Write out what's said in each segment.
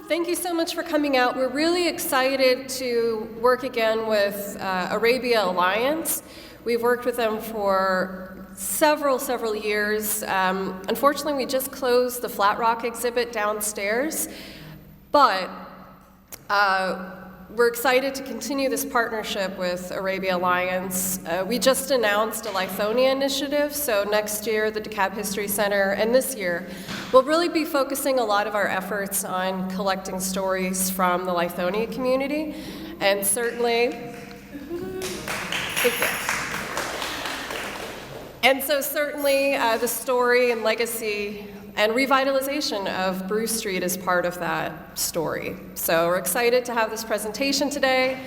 Thank you so much for coming out. We're really excited to work again with Arabia Alliance. We've worked with them for several years. Unfortunately, we just closed the Flat Rock exhibit downstairs, but we're excited to continue this partnership with Arabia Alliance. We just announced a Lithonia initiative, so next year the DeKalb History Center, and this year, we'll really be focusing a lot of our efforts on collecting stories from the Lithonia community, and certainly, the story and legacy and revitalization of Bruce Street is part of that story. So we're excited to have this presentation today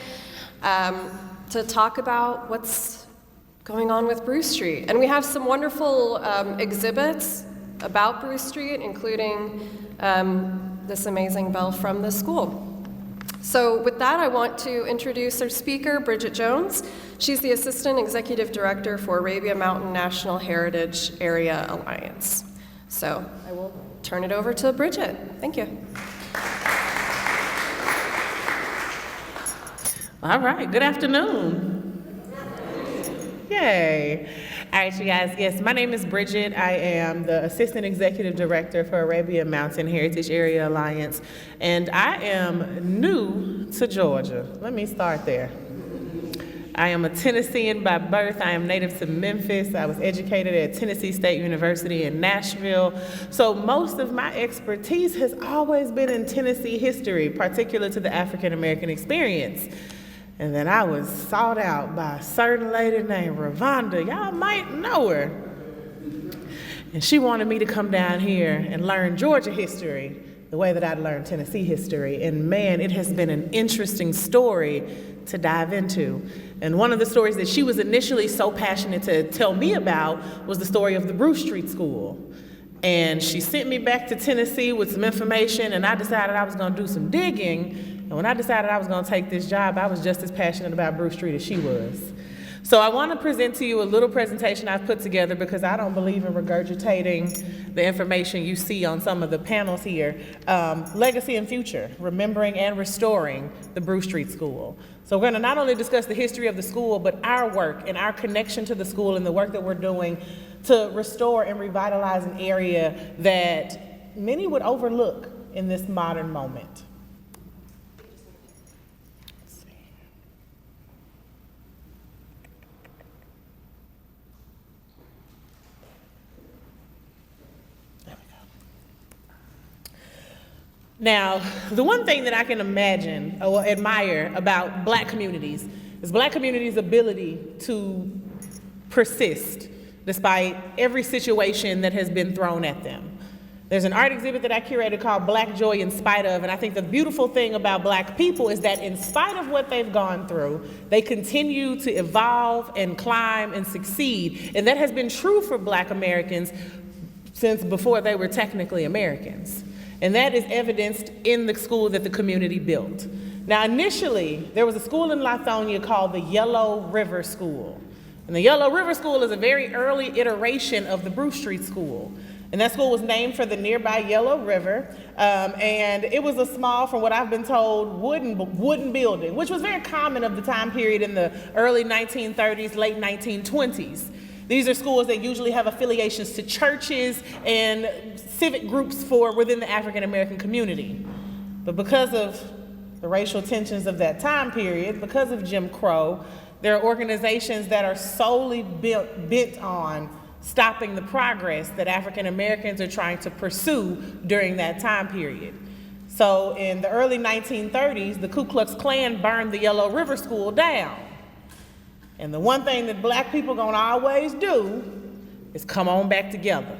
to talk about what's going on with Bruce Street. And we have some wonderful exhibits about Bruce Street, including this amazing bell from the school. So with that, I want to introduce our speaker, Brigette Jones. She's the Assistant Executive Director for Arabia Mountain National Heritage Area Alliance. So I will turn it over to Brigette. Thank you. All right, good afternoon. Yay. All right, you guys, yes, my name is Brigette. I am the Assistant Executive Director for Arabia Mountain Heritage Area Alliance, and I am new to Georgia. Let me start there. I am a Tennessean by birth. I am native to Memphis. I was educated at Tennessee State University in Nashville. So most of my expertise has always been in Tennessee history, particular to the African American experience. And then I was sought out by a certain lady named Ravonda. Y'all might know her. And she wanted me to come down here and learn Georgia history the way that I'd learned Tennessee history. And man, it has been an interesting story to dive into. And one of the stories that she was initially so passionate to tell me about was the story of the Bruce Street School. And she sent me back to Tennessee with some information, and I decided I was gonna do some digging. And when I decided I was gonna take this job, I was just as passionate about Bruce Street as she was. So I wanna present to you a little presentation I've put together because I don't believe in regurgitating the information you see on some of the panels here. Legacy and Future, Remembering and Restoring the Bruce Street School. So we're gonna not only discuss the history of the school, but our work and our connection to the school and the work that we're doing to restore and revitalize an area that many would overlook in this modern moment. Now, the one thing that I can imagine or admire about Black communities is Black communities' ability to persist despite every situation that has been thrown at them. There's an art exhibit that I curated called Black Joy in Spite of, and I think the beautiful thing about Black people is that in spite of what they've gone through, they continue to evolve and climb and succeed. And that has been true for Black Americans since before they were technically Americans. And that is evidenced in the school that the community built. Now, initially, there was a school in Lithonia called the Yellow River School. And the Yellow River School is a very early iteration of the Bruce Street School. And that school was named for the nearby Yellow River. And it was a small, from what I've been told, wooden building, which was very common of the time period in the early 1930s, late 1920s. These are schools that usually have affiliations to churches and civic groups for within the African American community. But because of the racial tensions of that time period, because of Jim Crow, there are organizations that are solely bent on stopping the progress that African Americans are trying to pursue during that time period. So in the early 1930s, the Ku Klux Klan burned the Yellow River School down. And the one thing that Black people gonna always do is come on back together.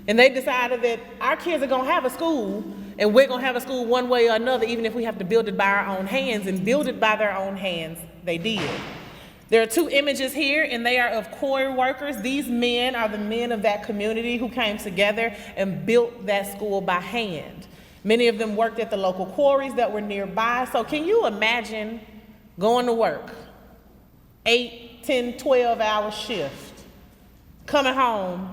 And they decided that our kids are gonna have a school, and we're gonna have a school one way or another, even if we have to build it by our own hands, and build it by their own hands, they did. There are two images here, and they are of quarry workers. These men are the men of that community who came together and built that school by hand. Many of them worked at the local quarries that were nearby. So can you imagine going to work, 8, 10, 12-hour shift, coming home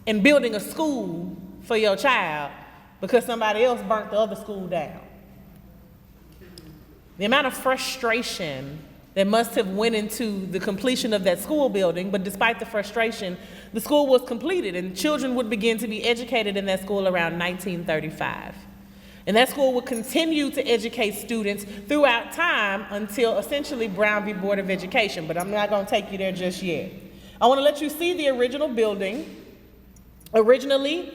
and building a school for your child because somebody else burnt the other school down. The amount of frustration that must have went into the completion of that school building, but despite the frustration, the school was completed and children would begin to be educated in that school around 1935. And that school would continue to educate students throughout time until essentially Brown v. Board of Education, but I'm not gonna take you there just yet. I wanna let you see the original building. Originally,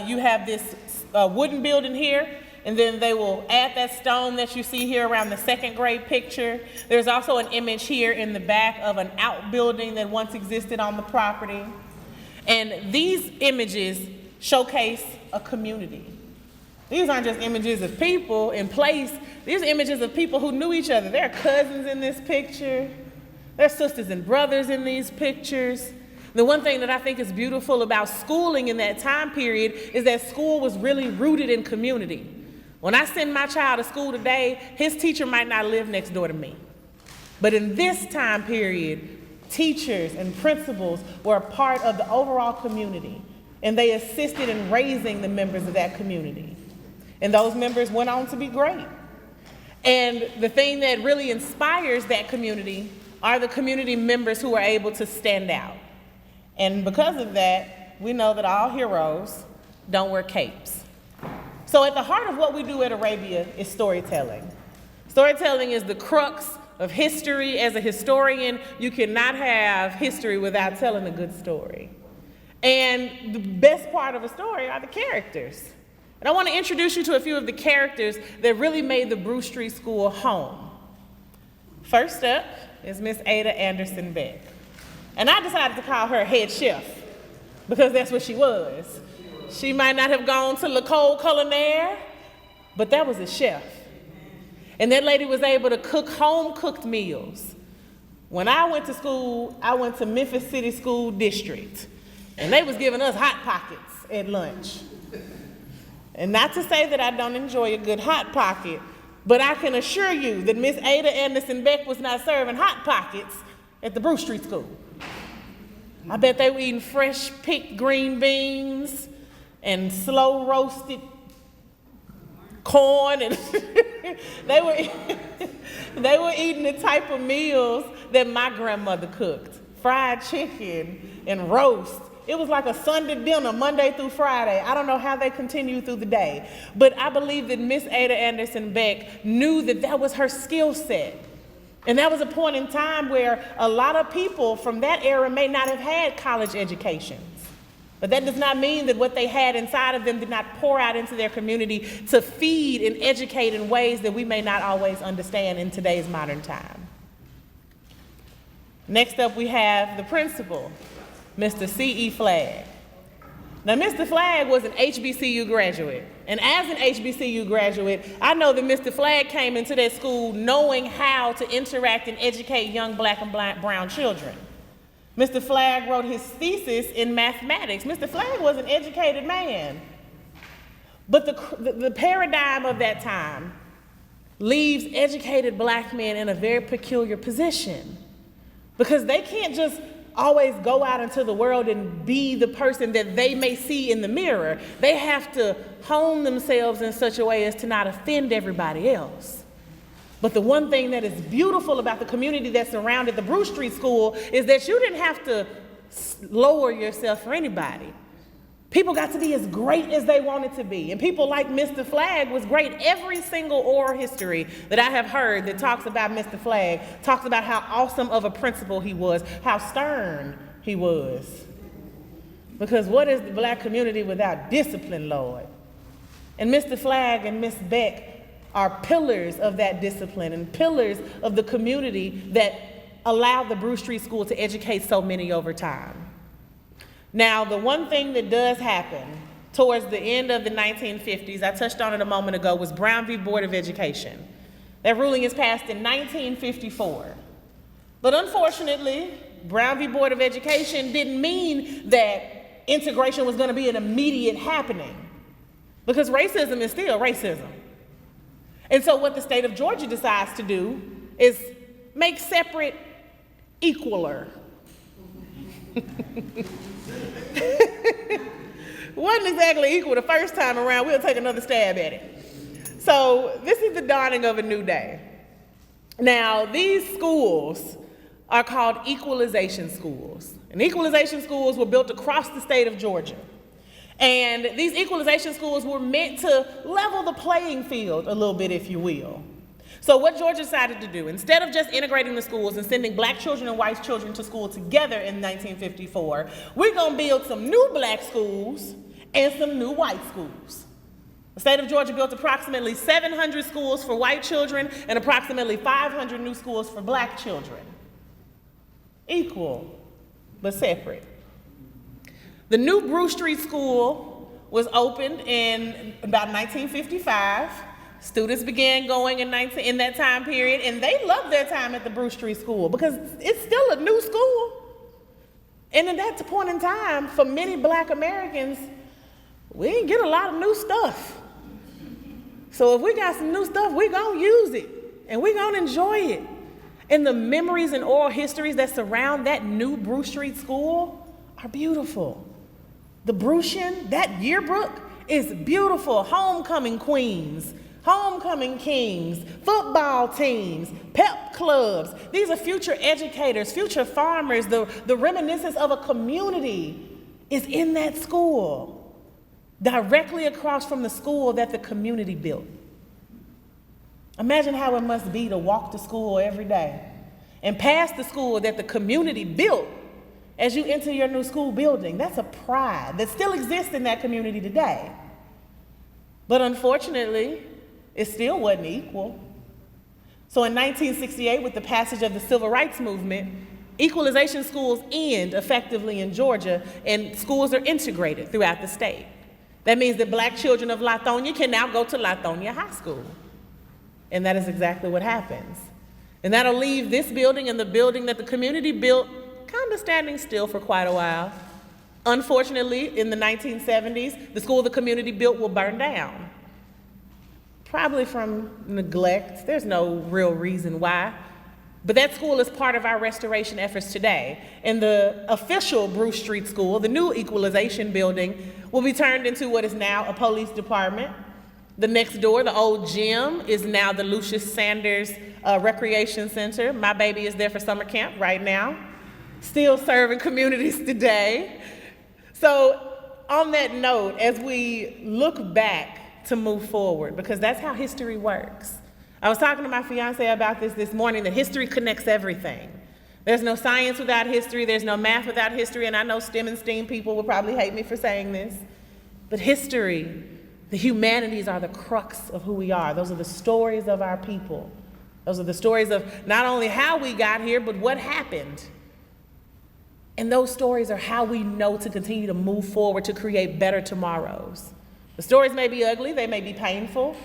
you have this wooden building here, and then they will add that stone that you see here around the second grade picture. There's also an image here in the back of an outbuilding that once existed on the property. And these images showcase a community. These aren't just images of people in place. These are images of people who knew each other. There are cousins in this picture. There are sisters and brothers in these pictures. The one thing that I think is beautiful about schooling in that time period is that school was really rooted in community. When I send my child to school today, his teacher might not live next door to me. But in this time period, teachers and principals were a part of the overall community, and they assisted in raising the members of that community. And those members went on to be great. And the thing that really inspires that community are the community members who are able to stand out. And because of that, we know that all heroes don't wear capes. So at the heart of what we do at Arabia is storytelling. Storytelling is the crux of history. As a historian, you cannot have history without telling a good story. And the best part of a story are the characters. And I want to introduce you to a few of the characters that really made the Bruce Street School home. First up is Miss Ada Anderson Beck. And I decided to call her head chef because that's what she was. She might not have gone to L'École Culinaire, but that was a chef. And that lady was able to cook home-cooked meals. When I went to school, I went to Memphis City School District, and they was giving us Hot Pockets at lunch. And not to say that I don't enjoy a good Hot Pocket, but I can assure you that Miss Ada Anderson Beck was not serving Hot Pockets at the Bruce Street School. I bet they were eating fresh picked green beans and slow roasted corn, and they were eating the type of meals that my grandmother cooked. Fried chicken and roast. It was like a Sunday dinner, Monday through Friday. I don't know how they continued through the day, but I believe that Miss Ada Anderson Beck knew that that was her skill set. And that was a point in time where a lot of people from that era may not have had college educations. But that does not mean that what they had inside of them did not pour out into their community to feed and educate in ways that we may not always understand in today's modern time. Next up, we have the principal, Mr. C.E. Flagg. Now, Mr. Flagg was an HBCU graduate. And as an HBCU graduate, I know that Mr. Flagg came into that school knowing how to interact and educate young black and brown children. Mr. Flagg wrote his thesis in mathematics. Mr. Flagg was an educated man. But the paradigm of that time leaves educated black men in a very peculiar position because they can't just always go out into the world and be the person that they may see in the mirror. They have to hone themselves in such a way as to not offend everybody else. But the one thing that is beautiful about the community that surrounded the Bruce Street School is that you didn't have to lower yourself for anybody. People got to be as great as they wanted to be. And people like Mr. Flagg was great. Every single oral history that I have heard that talks about Mr. Flagg talks about how awesome of a principal he was, how stern he was. Because what is the black community without discipline, Lord? And Mr. Flagg and Miss Beck are pillars of that discipline and pillars of the community that allowed the Bruce Street School to educate so many over time. Now, the one thing that does happen towards the end of the 1950s, I touched on it a moment ago, was Brown v. Board of Education. That ruling is passed in 1954. But unfortunately, Brown v. Board of Education didn't mean that integration was going to be an immediate happening, because racism is still racism. And so what the state of Georgia decides to do is make separate equaler. wasn't exactly equal the first time around. We'll take another stab at it. So this is the dawning of a new day. Now, these schools are called equalization schools. And equalization schools were built across the state of Georgia. And these equalization schools were meant to level the playing field a little bit, if you will. So what Georgia decided to do, instead of just integrating the schools and sending black children and white children to school together in 1954, we're going to build some new black schools and some new white schools. The state of Georgia built approximately 700 schools for white children and approximately 500 new schools for black children. Equal, but separate. The new Bruce Street School was opened in about 1955. Students began going in that time period, and they loved their time at the Bruce Street School because it's still a new school. And at that point in time, for many black Americans, we didn't get a lot of new stuff. So if we got some new stuff, we're going to use it, and we're going to enjoy it. And the memories and oral histories that surround that new Bruce Street School are beautiful. The Brucian, that yearbook, is beautiful. Homecoming queens, homecoming kings, football teams, pep clubs. These are future educators, future farmers. The reminiscence of a community is in that school, directly across from the school that the community built. Imagine how it must be to walk to school every day and past the school that the community built as you enter your new school building. That's a pride that still exists in that community today. But unfortunately, it still wasn't equal. So in 1968, with the passage of the Civil Rights Movement, equalization schools end effectively in Georgia, and schools are integrated throughout the state. That means that black children of Lithonia can now go to Lithonia High School. And that is exactly what happens. And that'll leave this building and the building that the community built kind of standing still for quite a while. Unfortunately, in the 1970s, the school the community built will burn down. Probably from neglect. There's no real reason why. But that school is part of our restoration efforts today. And the official Bruce Street School, the new equalization building, will be turned into what is now a police department. The next door, the old gym, is now the Lucius Sanders Recreation Center. My baby is there for summer camp right now, still serving communities today. So on that note, as we look back to move forward, because that's how history works. I was talking to my fiance about this morning, that history connects everything. There's no science without history, there's no math without history, and I know STEM and STEAM people will probably hate me for saying this, but history, the humanities are the crux of who we are. Those are the stories of our people. Those are the stories of not only how we got here, but what happened. And those stories are how we know to continue to move forward to create better tomorrows. The stories may be ugly, they may be painful.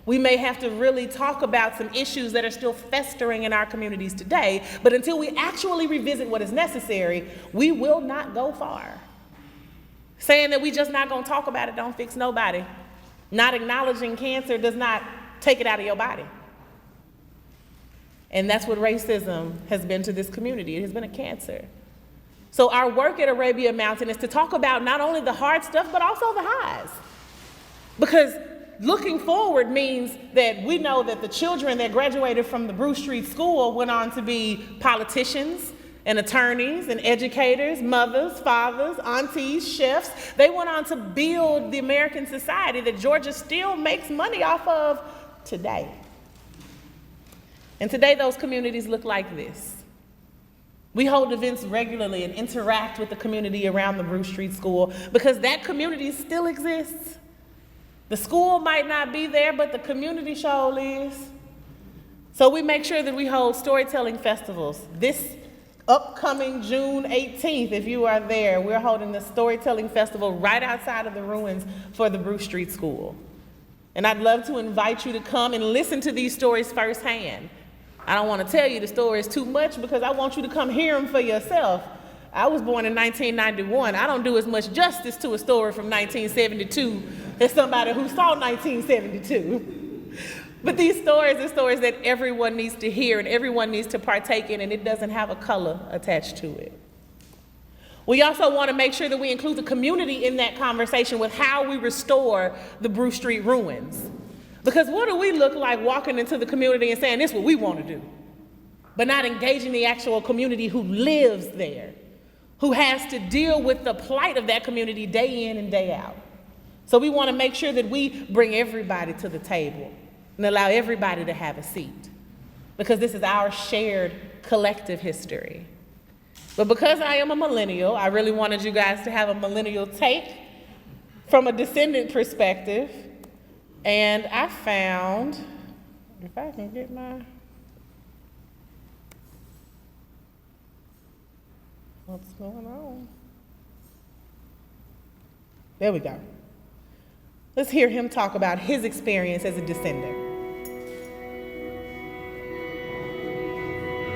We may have to really talk about some issues that are still festering in our communities today, but until we actually revisit what is necessary, we will not go far. Saying that we just not gonna talk about it don't fix nobody. Not acknowledging cancer does not take it out of your body. And that's what racism has been to this community. It has been a cancer. So our work at Arabia Mountain is to talk about not only the hard stuff, but also the highs. Because looking forward means that we know that the children that graduated from the Bruce Street School went on to be politicians and attorneys and educators, mothers, fathers, aunties, chefs. They went on to build the American society that Georgia still makes money off of today. And today those communities look like this. We hold events regularly and interact with the community around the Bruce Street School because that community still exists. The school might not be there, but the community sure is. So we make sure that we hold storytelling festivals. This upcoming June 18th, if you are there, we're holding the storytelling festival right outside of the ruins for the Bruce Street School. And I'd love to invite you to come and listen to these stories firsthand. I don't want to tell you the stories too much because I want you to come hear them for yourself. I was born in 1991. I don't do as much justice to a story from 1972 as somebody who saw 1972. But these stories are stories that everyone needs to hear and everyone needs to partake in, and it doesn't have a color attached to it. We also want to make sure that we include the community in that conversation with how we restore the Bruce Street ruins. Because what do we look like walking into the community and saying, this is what we want to do, but not engaging the actual community who lives there, who has to deal with the plight of that community day in and day out. So we want to make sure that we bring everybody to the table and allow everybody to have a seat, because this is our shared collective history. But because I am a millennial, I really wanted you guys to have a millennial take from a descendant perspective. And I found, if I can get my, what's going on? There we go. Let's hear him talk about his experience as a descendant.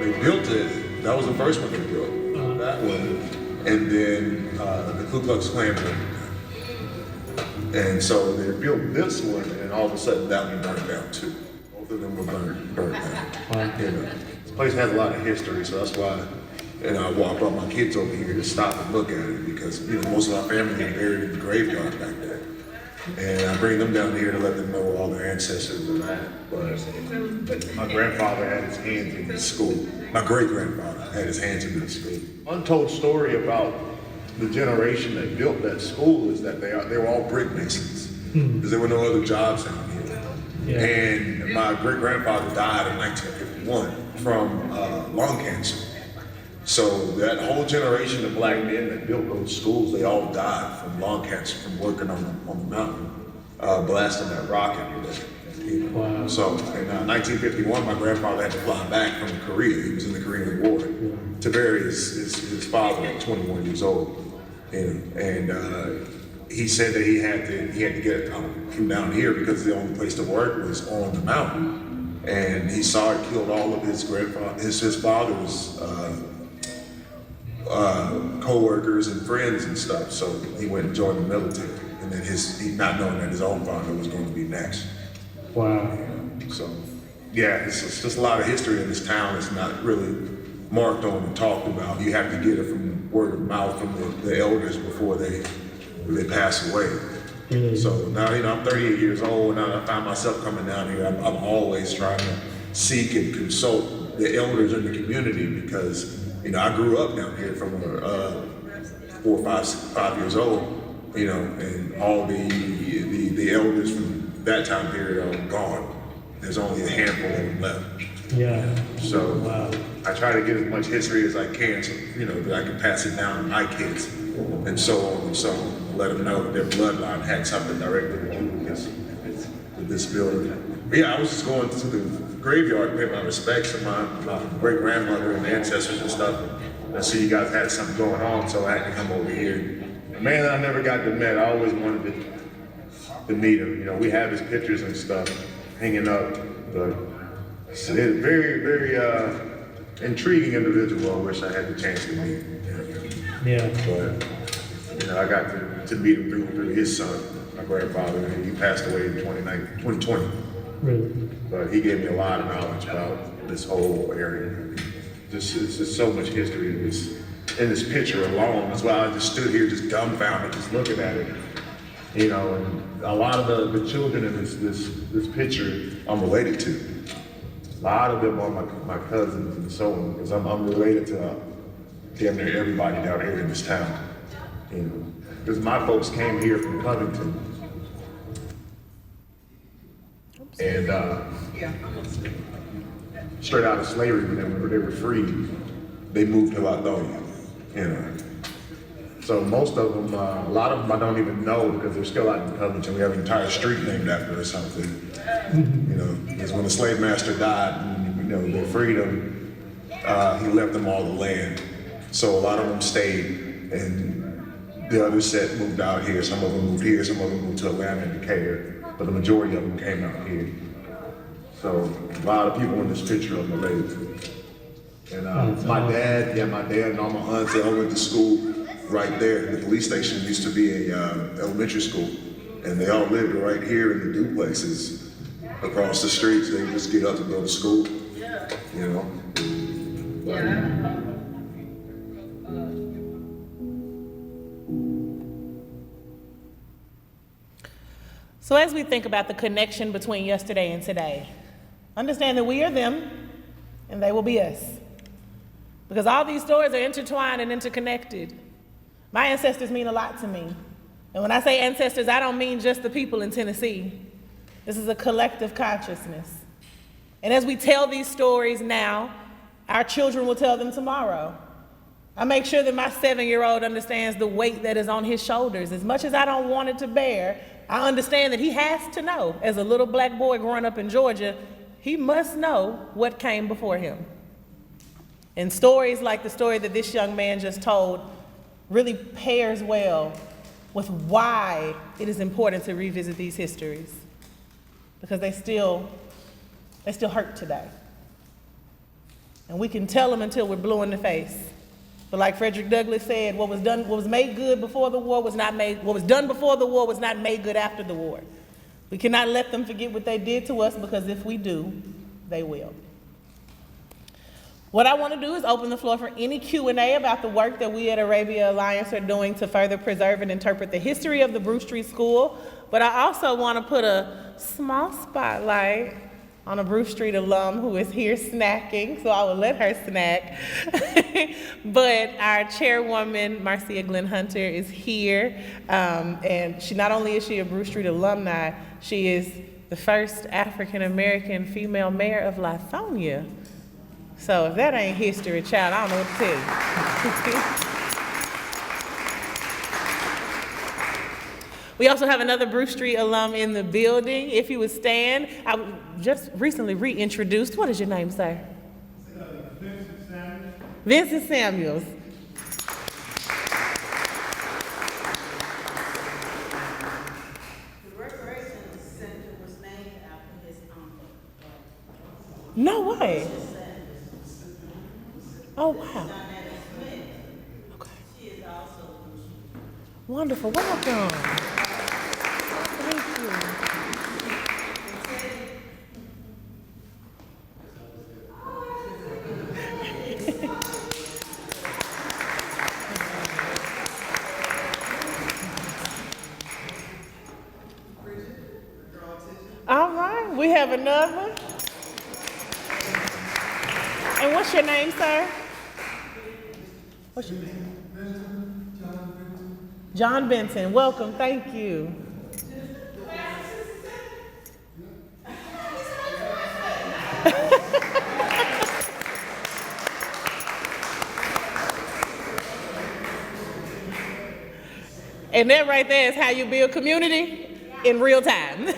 They built it, that was the first one they built, that one, and then the Ku Klux Klan built it. And so they built this one, and all of a sudden that one burned down too. Both of them were burned down. You know, this place has a lot of history, so that's why, and I brought my kids over here to stop and look at it, because most of our family is buried in the graveyard back there. And I bring them down here to let them know all their ancestors and that. But my grandfather had his hands in this school. My great-grandfather had his hands in this school. Untold story about the generation that built that school is that they were all brick masons, because there were no other jobs down here. Yeah. And my great-grandfather died in 1951 from lung cancer. So that whole generation of black men that built those schools, they all died from lung cancer from working on the mountain, blasting that rock every day. Wow. So in 1951, my grandfather had to fly back from Korea. He was in the Korean War to bury his father at 21 years old. And he said that he had to get come down here because the only place to work was on the mountain. And he saw it killed all of his father's co-workers and friends and stuff. So he went and joined the military. And then he not knowing that his own father was going to be next. Wow. So, yeah, it's just a lot of history in this town that's not really marked on and talked about. You have to get it from word of mouth from the elders before they pass away. Mm-hmm. So now, I'm 38 years old, and I find myself coming down here. I'm always trying to seek and consult the elders in the community, because, I grew up down here from 4, 5 years old, and all the elders from that time period are gone. There's only a handful of them left. Yeah. So I try to get as much history as I can, so that I can pass it down to my kids, and so on and so on. Let them know that their bloodline had something directly to do with this building. But yeah, I was just going to the graveyard to pay my respects to my great grandmother and ancestors and stuff. And I see you guys had something going on, so I had to come over here. A man that I never got to meet, I always wanted to meet him. We have his pictures and stuff hanging up, but it's a very, very intriguing individual. I wish I had the chance to meet. Yeah. But I got to meet him through his son, my grandfather. He passed away in 2020. Really? But he gave me a lot of knowledge about this whole area. It's just so much history in this picture alone. That's why I just stood here just dumbfounded, just looking at it. And a lot of the children in this picture I'm related to. A lot of them are my cousins and so on, because I'm related to damn near everybody down here in this town. Because my folks came here from Covington. And straight out of slavery, when they were freed, they moved to Latonia. So most of them, a lot of them I don't even know, because they're still out in Covington. We have an entire street named after or something. Because when the slave master died, and they freed him, he left them all the land. So a lot of them stayed, and the other set moved out here. Some of them moved here, some of them moved to Atlanta and Decatur, but the majority of them came out here. So a lot of people in this picture I'm related to. And my dad and all my aunts, they all went to school right there. The police station used to be a elementary school, and they all lived right here in the duplexes across the streets. They just get up and go to school, So as we think about the connection between yesterday and today, understand that we are them and they will be us. Because all these stories are intertwined and interconnected. My ancestors mean a lot to me. And when I say ancestors, I don't mean just the people in Tennessee. This is a collective consciousness. And as we tell these stories now, our children will tell them tomorrow. I make sure that my 7-year-old understands the weight that is on his shoulders. As much as I don't want it to bear, I understand that he has to know, as a little black boy growing up in Georgia, he must know what came before him. And stories like the story that this young man just told really pairs well with why it is important to revisit these histories. Because they still hurt today. And we can tell them until we're blue in the face. But like Frederick Douglass said, what was made good before the war was not made, what was done before the war was not made good after the war. We cannot let them forget what they did to us, because if we do, they will. What I want to do is open the floor for any Q&A about the work that we at Arabia Alliance are doing to further preserve and interpret the history of the Bruce Street School. But I also want to put a small spotlight on a Bruce Street alum who is here snacking, so I will let her snack. But our chairwoman, Marcia Glenn Hunter, is here, and she not only is she a Bruce Street alumni, she is the first African-American female mayor of Lithonia. So if that ain't history, child, I don't know what to tell you. We also have another Bruce Street alum in the building. If you would stand, I just recently reintroduced. What is your name, sir? Vincent Samuels. Vincent Samuels. The Recreation Center was named after his uncle. No way. Oh, wow. Okay. She is also Wonderful. Welcome. Thank you. All right, we have another. And what's your name, sir? What's your name? John Benton. Welcome. Thank you. And that right there is how you build community in real time.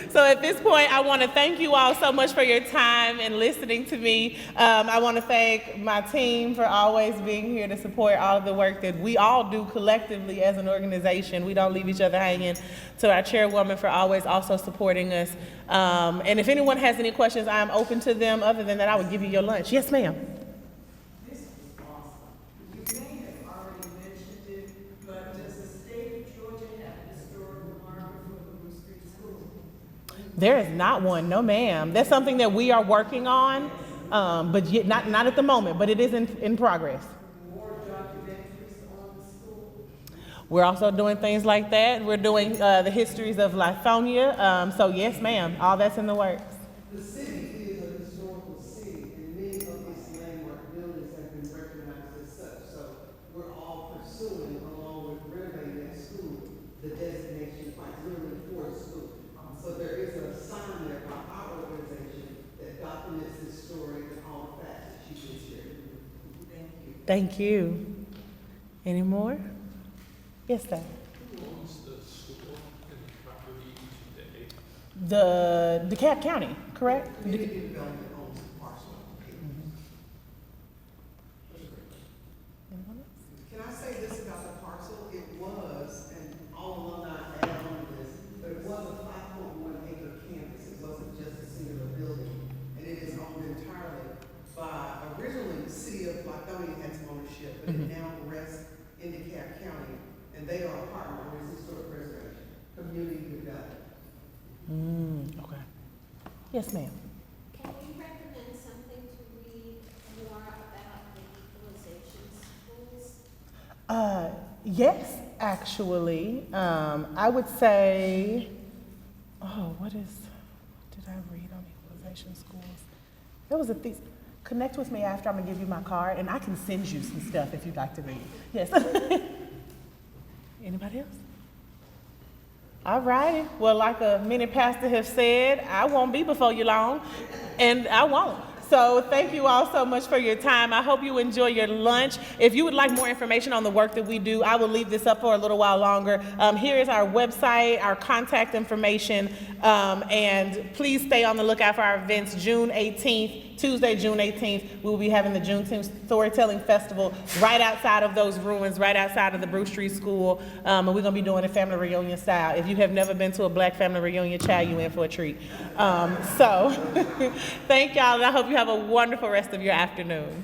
So at this point, I want to thank you all so much for your time and listening to me. I want to thank my team for always being here to support all of the work that we all do collectively as an organization. We don't leave each other hanging. To our chairwoman for always also supporting us. And if anyone has any questions, I am open to them. Other than that, I would give you your lunch. Yes, ma'am. This is awesome. You may have already mentioned it, but does the state of Georgia have a historical marker for the Bruce Street School? There is not one, no ma'am. That's something that we are working on, but yet not at the moment, but it is in progress. More documentaries on the school? We're also doing things like that. We're doing the histories of Lithonia. So yes, ma'am, all that's in the works. The city is a historical city, and many of its landmark buildings have been recognized as such. So we're all pursuing, along with renovating that school, the designation quite literally for the school. So there is a sign there by our organization that documents this story and all the facts that she just shared. Thank you. Thank you. Any more? Yes, sir. Who owns the school and property today? The DeKalb County, correct? Community development owns the parcel. Can I say this about the parcel? It was, and all alumni add on to this, but it was a 5.1 acre campus. It wasn't just a singular building. And it is owned entirely by, originally, the city of Lithonia had some ownership, but it now rests in DeKalb County. And they are a partner with historic preservation, community development. Okay. Yes, ma'am. Can you recommend something to read more about the equalization schools? Yes, actually. I would say, what did I read on equalization schools? There was a thesis. Connect with me after. I'm gonna give you my card, and I can send you some stuff if you'd like to read. Yes. Anybody else? All righty. Well, like a many pastor have said, I won't be before you long, and I won't. So thank you all so much for your time. I hope you enjoy your lunch. If you would like more information on the work that we do, I will leave this up for a little while longer. Here is our website, our contact information, and please stay on the lookout for our events. June 18th, Tuesday, June 18th, we will be having the Juneteenth Storytelling Festival right outside of those ruins, right outside of the Bruce Street School, and we're gonna be doing it family reunion style. If you have never been to a Black family reunion, child, you in for a treat. So thank y'all, and I hope you have a wonderful rest of your afternoon.